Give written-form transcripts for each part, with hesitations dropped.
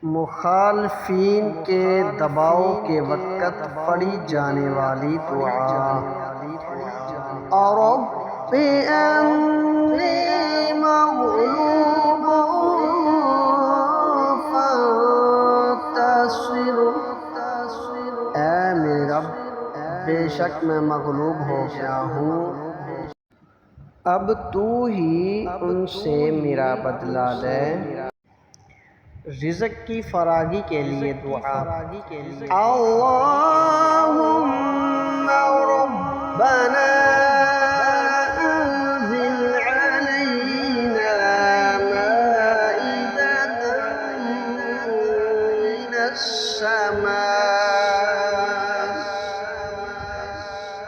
مخالفین کے دباؤ کے وقت پڑھی جانے والی دعا۔ رب انی مغلوب فانتصر، اے میرے رب بے شک میں مغلوب ہو گیا ہوں، اب تو ہی ان سے میرا بدلہ لے۔ رزق کی فراگی کے لیے دعا۔ اللہم ربنا انزل علینا مائدۃ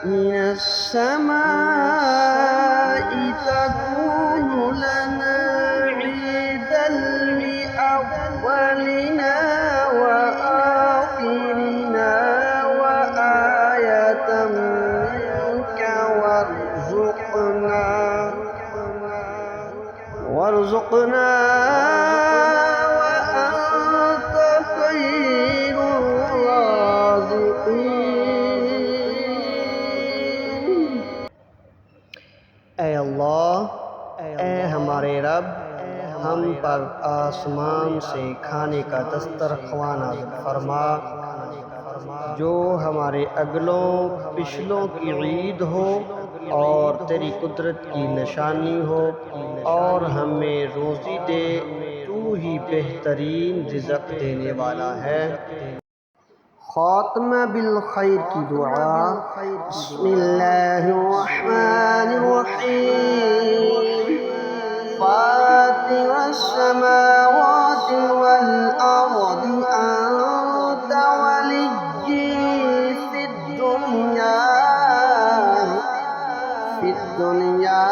من السماء تكون لنا عيدا لأولنا وآخرنا وآية منك وارزقنا وأنت خير الرازقين۔ اے اللہ، اے ہمارے رب، ہم پر آسمان سے کھانے کا دسترخوان نازل فرما جو ہمارے اگلوں پچھلوں کی عید ہو اور تیری قدرت کی نشانی ہو، اور ہمیں روزی دے، تو ہی بہترین رزق دینے والا ہے۔ خاتمہ بالخیر کی دعا۔ بسم اللہ الرحمن الرحیم۔ فاطر السماوات والأرض أنت ولي في الدنيا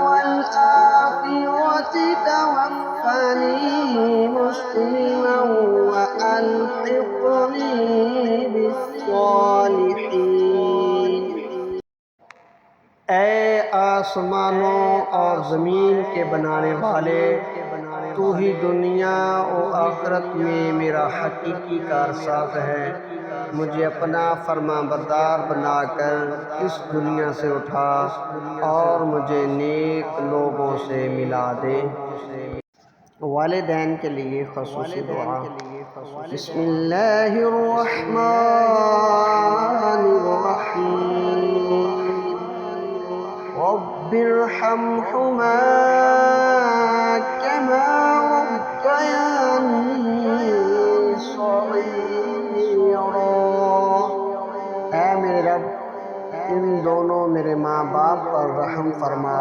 والآخرة، توفني مسلما وألحقني بالصالحين۔ اے آسمانوں اور زمین کے بنانے والے، تو ہی دنیا و آخرت میں میرا حقیقی کارساز ہے، مجھے اپنا فرما بردار بنا کر اس دنیا سے اٹھا اور مجھے نیک لوگوں سے ملا دے۔ والدین کے لیے خصوصی دعا۔ بسم اللہ الرحمن الرحیم۔ رب ارحمہما کما ربیانی صغیرا، اے میرے رب ان دونوں میرے ماں باپ پر رحم فرما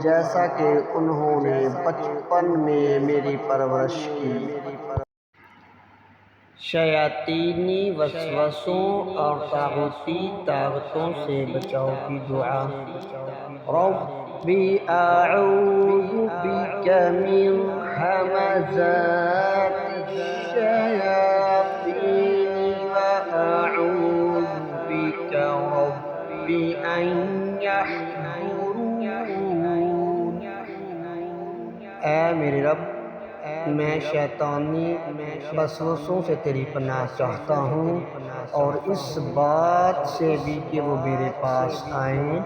جیسا کہ انہوں نے بچپن میں میری پرورش کی۔ شیاطینی وسوسوں اور طاغوتی طاقتوں سے بچاؤ کی دعا۔ رب اعوذ بک من ہمزات الشیاطین واعوذ بک رب ان یحضرون، اے میرے رب میں شیطانی وسوسوں سے تیری پناہ چاہتا ہوں، اور اس بات سے بھی کہ وہ میرے پاس آئیں